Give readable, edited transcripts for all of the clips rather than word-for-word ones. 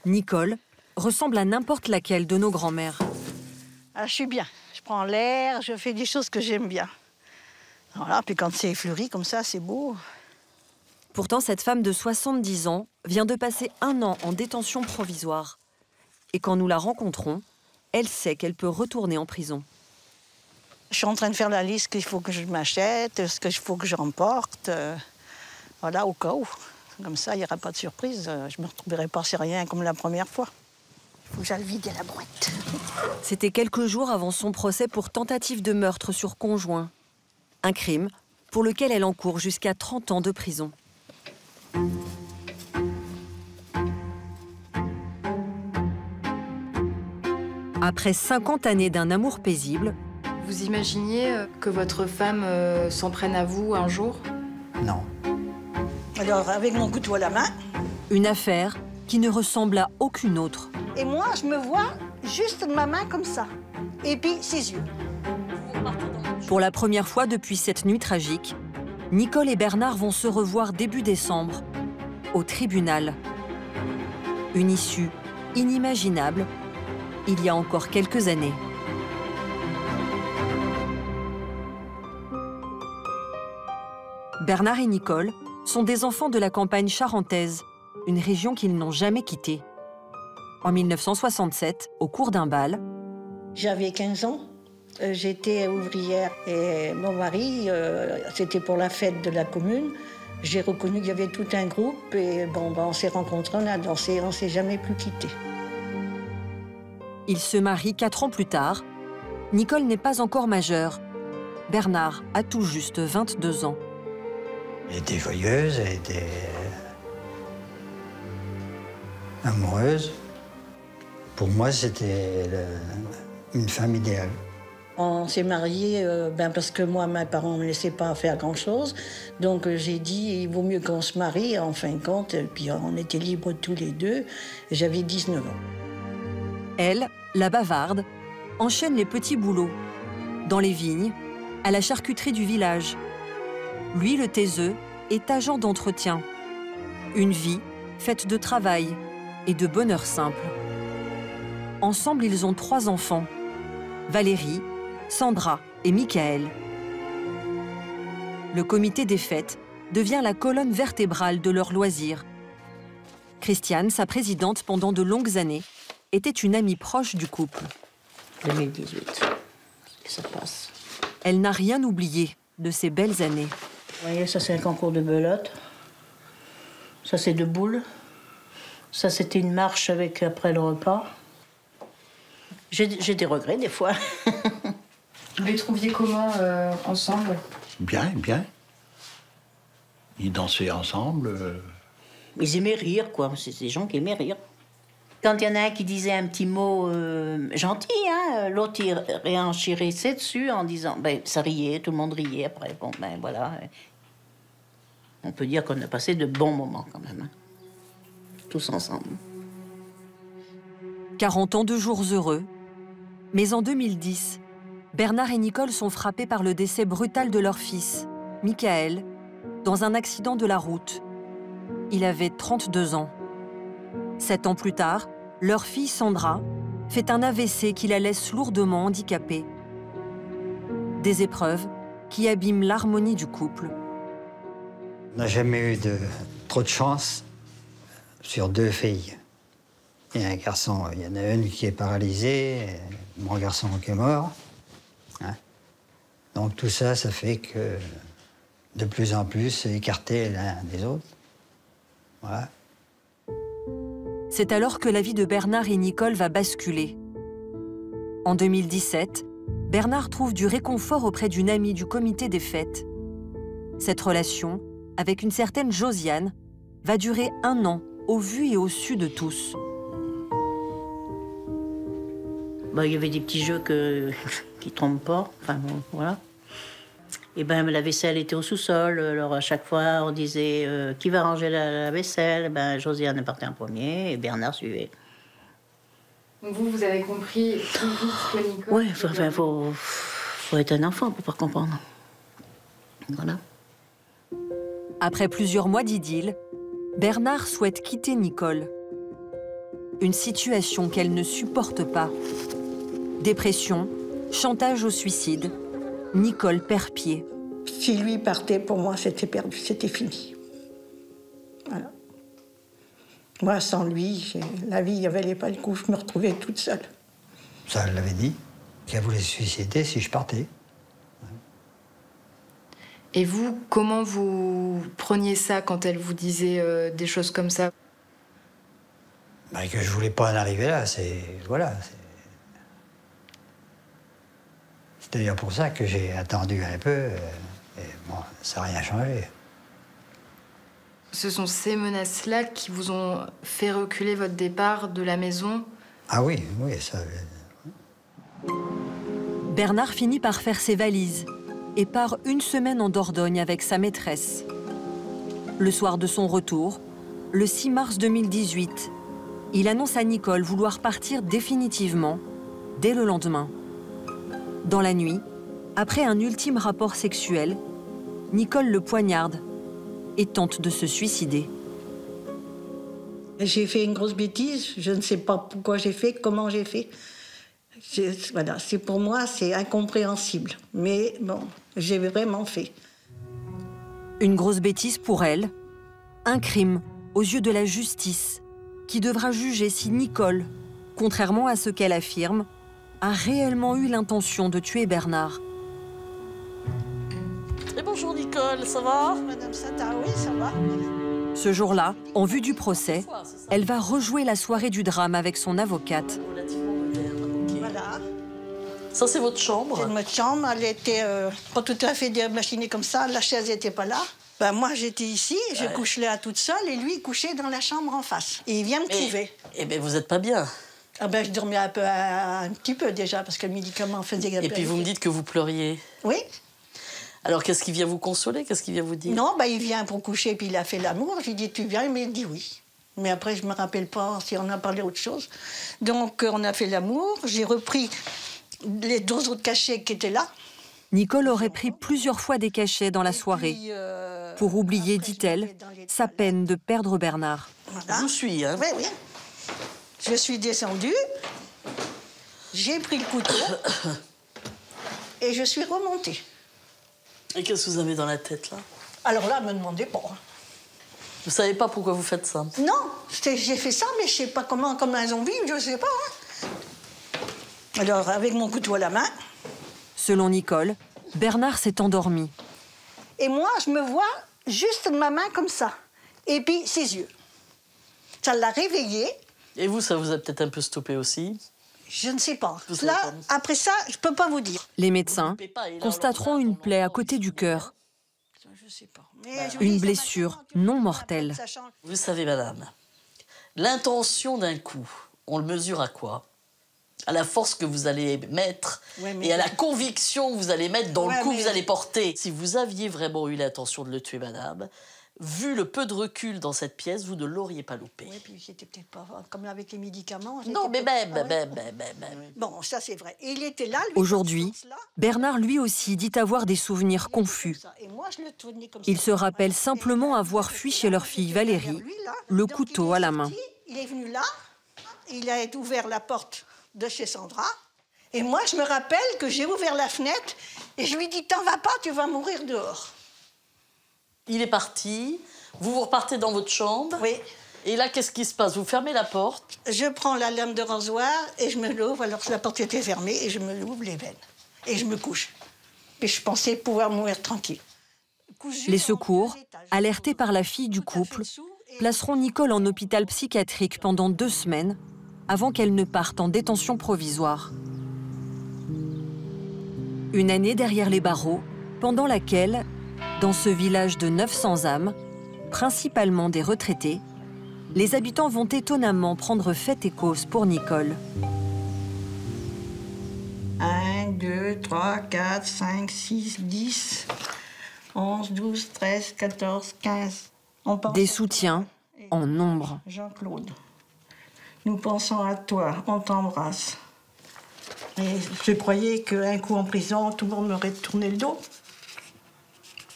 Nicole ressemble à n'importe laquelle de nos grands-mères. Ah, je suis bien. Je prends l'air, je fais des choses que j'aime bien. Voilà, puis quand c'est fleuri comme ça, c'est beau. Pourtant, cette femme de 70 ans vient de passer 1 an en détention provisoire. Et quand nous la rencontrons, elle sait qu'elle peut retourner en prison. Je suis en train de faire la liste qu'il faut que je m'achète, ce qu'il faut que je remporte. Voilà, au cas où. Comme ça, il n'y aura pas de surprise. Je ne me retrouverai pas sur rien comme la première fois. Il faut que j'aille vider la boîte. C'était quelques jours avant son procès pour tentative de meurtre sur conjoint. Un crime pour lequel elle encourt jusqu'à 30 ans de prison. Après 50 années d'un amour paisible, vous imaginiez que votre femme s'en prenne à vous un jour? Non. Alors, avec mon couteau à la main. Une affaire qui ne ressemble à aucune autre. Et moi, je me vois juste ma main comme ça. Et puis, ses yeux. Pour la première fois depuis cette nuit tragique, Nicole et Bernard vont se revoir début décembre, au tribunal. Une issue inimaginable, il y a encore quelques années. Bernard et Nicole sont des enfants de la campagne charentaise, une région qu'ils n'ont jamais quittée. En 1967, au cours d'un bal, j'avais 15 ans. J'étais ouvrière et mon mari, c'était pour la fête de la commune. J'ai reconnu qu'il y avait tout un groupe et bon, on s'est rencontrés, on a dansé, on ne s'est jamais plus quittés. Ils se marient 4 ans plus tard. Nicole n'est pas encore majeure. Bernard a tout juste 22 ans. Elle était joyeuse, elle était amoureuse. Pour moi, c'était une femme idéale. On s'est mariés parce que moi, mes parents ne me laissaient pas faire grand-chose. Donc j'ai dit, il vaut mieux qu'on se marie, en fin de compte. Et puis on était libres tous les deux. J'avais 19 ans. Elle, la bavarde, enchaîne les petits boulots. Dans les vignes, à la charcuterie du village. Lui, le taiseux, est agent d'entretien. Une vie faite de travail et de bonheur simple. Ensemble, ils ont 3 enfants. Valérie, Sandra et Michael. Le comité des fêtes devient la colonne vertébrale de leurs loisirs. Christiane, sa présidente pendant de longues années, était une amie proche du couple. 2018, ça passe. Elle n'a rien oublié de ces belles années. Vous voyez, ça c'est un concours de belote. Ça c'est de boules. Ça c'était une marche avec après le repas. J'ai des regrets des fois. Vous les trouviez comment ensemble? Bien, bien. Ils dansaient ensemble. Ils aimaient rire, quoi. C'est des gens qui aimaient rire. Quand il y en a un qui disait un petit mot gentil, hein, l'autre il réenchérissait dessus en disant... Ben, ça riait, tout le monde riait après. Bon, ben voilà. On peut dire qu'on a passé de bons moments quand même. Hein. Tous ensemble. 40 ans de jours heureux. Mais en 2010, Bernard et Nicole sont frappés par le décès brutal de leur fils, Michael, dans un accident de la route. Il avait 32 ans. 7 ans plus tard, leur fille Sandra fait un AVC qui la laisse lourdement handicapée. Des épreuves qui abîment l'harmonie du couple. On n'a jamais eu trop de chance sur 2 filles. Il y a un garçon, il y en a une qui est paralysée, et mon garçon qui est mort. Hein? Donc tout ça, ça fait que de plus en plus, c'est écarté l'un des autres. Voilà. C'est alors que la vie de Bernard et Nicole va basculer. En 2017, Bernard trouve du réconfort auprès d'une amie du comité des fêtes. Cette relation, avec une certaine Josiane, va durer 1 an, au vu et au su de tous. Bah, il y avait des petits jeux qui trompent pas. Enfin, bon, voilà. Et ben, la vaisselle était au sous-sol. Alors, à chaque fois, on disait qui va ranger la vaisselle. Ben, Josiane partait en premier et Bernard suivait. Donc vous avez compris plus vite que Nicole? Oui, enfin, faut être un enfant pour pas comprendre. Voilà. Après plusieurs mois d'idylle, Bernard souhaite quitter Nicole. une situation qu'elle ne supporte pas. Dépression, chantage au suicide, Nicole perd pied. Si lui partait, pour moi, c'était perdu, c'était fini. Voilà. Moi, sans lui, la vie ne valait pas le coup, je me retrouvais toute seule. Ça, elle l'avait dit, qu'elle voulait se suicider si je partais. Et vous, comment vous preniez ça quand elle vous disait des choses comme ça? Bah, que je voulais pas en arriver là, c'est... Voilà. C'est d'ailleurs pour ça que j'ai attendu un peu, et bon, ça n'a rien changé. Ce sont ces menaces-là qui vous ont fait reculer votre départ de la maison? Ah oui, oui, ça... Bernard finit par faire ses valises et part une semaine en Dordogne avec sa maîtresse. Le soir de son retour, le 6 mars 2018, il annonce à Nicole vouloir partir définitivement dès le lendemain. Dans la nuit, après un ultime rapport sexuel, Nicole le poignarde et tente de se suicider. J'ai fait une grosse bêtise, je ne sais pas pourquoi j'ai fait, comment j'ai fait. Voilà, c'est pour moi, c'est incompréhensible. Mais bon, j'ai vraiment fait. Une grosse bêtise pour elle, un crime aux yeux de la justice, qui devra juger si Nicole, contrairement à ce qu'elle affirme, a réellement eu l'intention de tuer Bernard. Et bonjour Nicole, ça va? Madame Sata, oui, ça va. Ce jour-là, en vue du procès, elle va rejouer la soirée du drame avec son avocate. Relativement moderne, ok. Voilà. Ça, c'est votre chambre? C'est notre chambre, elle était pas tout à fait machinée comme ça, la chaise n'était pas là. Ben, moi, j'étais ici, je couchais là toute seule, et lui, il couchait dans la chambre en face. Et il vient me trouver. Eh bien, vous n'êtes pas bien. Ah ben, je dormais un petit peu déjà, parce que le médicament faisait... Et puis, vous me dites que vous pleuriez. Oui. Alors, qu'est-ce qui vient vous consoler? Qu'est-ce qui vient vous dire? Non, ben, il vient pour coucher, puis il a fait l'amour. J'ai dit, tu viens? Mais il dit oui. Mais après, je ne me rappelle pas si on a parlé autre chose. Donc, on a fait l'amour. J'ai repris les 2 autres cachets qui étaient là. Nicole aurait pris plusieurs fois des cachets dans la soirée pour oublier, dit-elle, sa peine de perdre Bernard. Voilà. Je vous suis, hein? Oui, oui. Je suis descendue, j'ai pris le couteau et je suis remontée. Et qu'est-ce que vous avez dans la tête, là? Alors là, me demandez pas. Vous savez pas pourquoi vous faites ça? Non, j'ai fait ça, mais je sais pas comment, comme un zombie, je sais pas. Hein. Alors, avec mon couteau à la main. Selon Nicole, Bernard s'est endormi. Et moi, je me vois juste ma main comme ça. Et puis, ses yeux. Ça l'a réveillé. Et vous, ça vous a peut-être un peu stoppé aussi? Je ne sais pas. Vous savez Là, pas. après ça, je peux pas vous dire. Les médecins constateront une plaie à côté du cœur, Je sais pas. Mais je vous une dis, ça blessure m'a- non mortelle. Ça change. Vous savez, madame, l'intention d'un coup, on le mesure à quoi? À la force que vous allez mettre Ouais, mais- et à la conviction que vous allez mettre dans Ouais, le coup que mais- vous allez porter. Si vous aviez vraiment eu l'intention de le tuer, madame, vu le peu de recul dans cette pièce, vous ne l'auriez pas loupé. Oui, puis j'étais peut-être pas... Comme avec les médicaments... Non, mais j'étais même, peut-être- même. Bon, ça c'est vrai. Et il était là, lui, Aujourd'hui, dans ce sens-là. Bernard lui aussi dit avoir des souvenirs confus. Comme ça. Et moi, je le tenais comme Il ça. se rappelle Voilà. simplement Et avoir fui chez leur fille j'étais Valérie, derrière lui, là. le Donc, couteau il est à la main. sorti, il est venu là, il a ouvert la porte de chez Sandra. Et moi, je me rappelle que j'ai ouvert la fenêtre et je lui ai dit, t'en vas pas, tu vas mourir dehors. Il est parti, vous repartez dans votre chambre. Oui. Et là, qu'est-ce qui se passe? Vous fermez la porte. Je prends la lame de rasoir et je me l'ouvre alors que la porte était fermée et je me l'ouvre les veines. Et je me couche. Et je pensais pouvoir mourir tranquille. Cousu Les en secours, 2 étages. alertés par la fille du Tout à fait couple, dessous et- placeront Nicole en hôpital psychiatrique pendant 2 semaines avant qu'elle ne parte en détention provisoire. Une année derrière les barreaux, pendant laquelle, dans ce village de 900 âmes, principalement des retraités, les habitants vont étonnamment prendre fête et cause pour Nicole. 1, 2, 3, 4, 5, 6, 10, 11, 12, 13, 14, 15. On pense Des à soutiens toi. en nombre. Jean-Claude, nous pensons à toi, on t'embrasse. Et je croyais qu'un coup en prison, tout le monde m'aurait tourné le dos.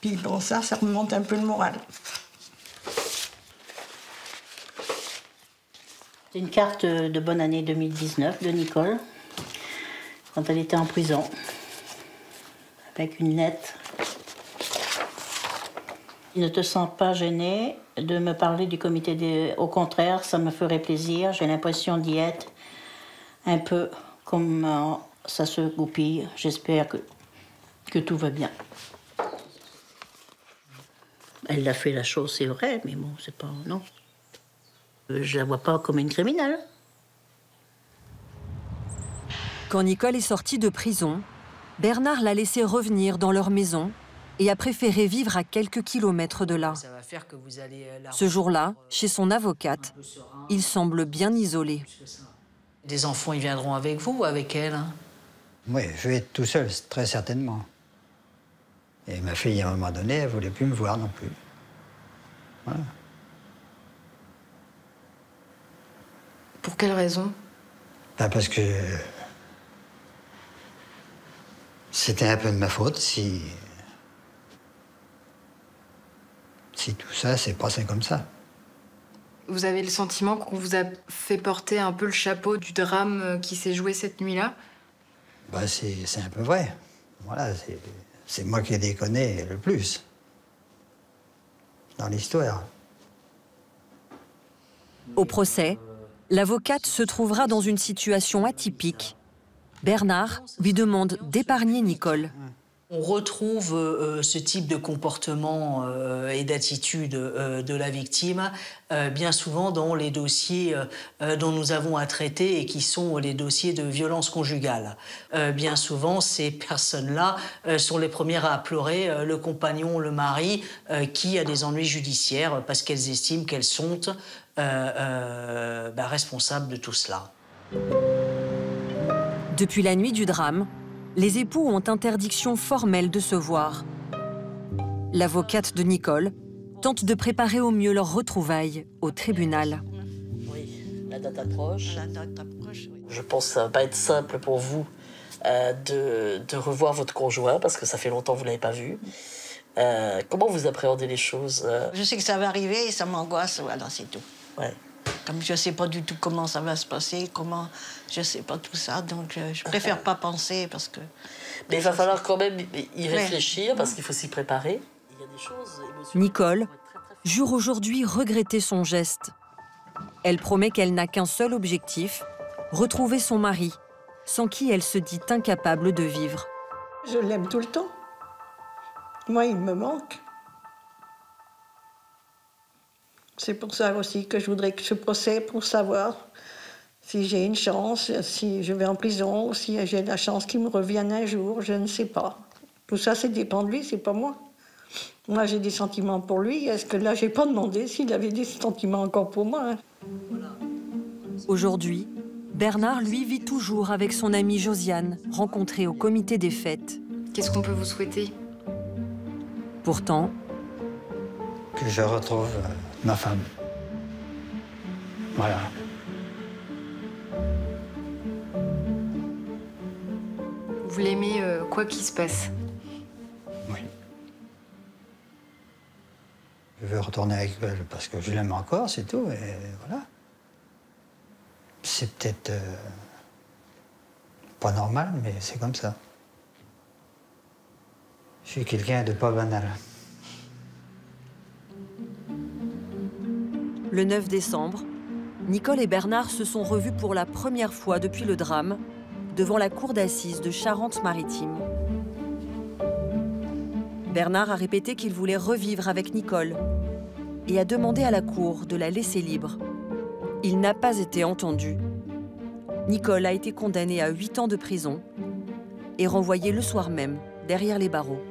Puis bon, ça remonte un peu le moral. C'est une carte de bonne année 2019 de Nicole, quand elle était en prison, avec une lettre. Ne te sens pas gênée de me parler du comité des... Au contraire, ça me ferait plaisir. J'ai l'impression d'y être un peu comme ça se goupille. J'espère que tout va bien. Elle a fait la chose, c'est vrai, mais bon, c'est pas... Non. Je la vois pas comme une criminelle. Quand Nicole est sortie de prison, Bernard l'a laissée revenir dans leur maison et a préféré vivre à quelques kilomètres de là. Ce jour-là, chez son avocate, il semble bien isolé. Des enfants, ils viendront avec vous ou avec elle, hein? Oui, je vais être tout seul, très certainement. Et ma fille, à un moment donné, elle ne voulait plus me voir non plus. Voilà. Pour quelle raison? Ben parce que c'était un peu de ma faute si tout ça s'est passé comme ça. Vous avez le sentiment qu'on vous a fait porter un peu le chapeau du drame qui s'est joué cette nuit-là? Ben c'est un peu vrai. Voilà, c'est moi qui ai déconné le plus dans l'histoire. Au procès, l'avocate se trouvera dans une situation atypique. Bernard lui demande d'épargner Nicole. On retrouve ce type de comportement et d'attitude de la victime bien souvent dans les dossiers dont nous avons à traiter et qui sont les dossiers de violence conjugale. Bien souvent, ces personnes-là sont les premières à pleurer le compagnon, le mari, qui a des ennuis judiciaires parce qu'elles estiment qu'elles sont responsables de tout cela. Depuis la nuit du drame, les époux ont interdiction formelle de se voir. L'avocate de Nicole tente de préparer au mieux leur retrouvaille au tribunal. Oui, la date approche. La date approche, oui. Je pense que ça va pas être simple pour vous de revoir votre conjoint, parce que ça fait longtemps que vous ne l'avez pas vu. Comment vous appréhendez les choses? Je sais que ça va arriver et ça m'angoisse, voilà, c'est tout. Ouais. Comme je ne sais pas du tout comment ça va se passer, je ne sais pas tout ça, donc je préfère pas penser parce que... Mais il va falloir quand même y réfléchir parce qu'il faut s'y préparer. Il y a des choses émotionnelles. Nicole jure aujourd'hui regretter son geste. Elle promet qu'elle n'a qu'un seul objectif, retrouver son mari, sans qui elle se dit incapable de vivre. Je l'aime tout le temps. Moi, il me manque. C'est pour ça aussi que je voudrais que ce procès pour savoir si j'ai une chance, si je vais en prison, ou si j'ai la chance qu'il me revienne un jour, je ne sais pas. Tout ça, ça dépend de lui, c'est pas moi. Moi, j'ai des sentiments pour lui. Est-ce que là, j'ai pas demandé s'il avait des sentiments encore pour moi, hein. Aujourd'hui, Bernard, lui, vit toujours avec son amie Josiane, rencontrée au comité des fêtes. Qu'est-ce qu'on peut vous souhaiter? Pourtant, Que je retrouve ma femme. Voilà. Vous l'aimez quoi qu'il se passe? Oui. Je veux retourner avec elle parce que je l'aime encore, c'est tout, et voilà. C'est peut-être pas normal, mais c'est comme ça. Je suis quelqu'un de pas banal. le 9 décembre, Nicole et Bernard se sont revus pour la première fois depuis le drame devant la cour d'assises de Charente-Maritime. Bernard a répété qu'il voulait revivre avec Nicole et a demandé à la cour de la laisser libre. Il n'a pas été entendu. Nicole a été condamnée à 8 ans de prison et renvoyée le soir même derrière les barreaux.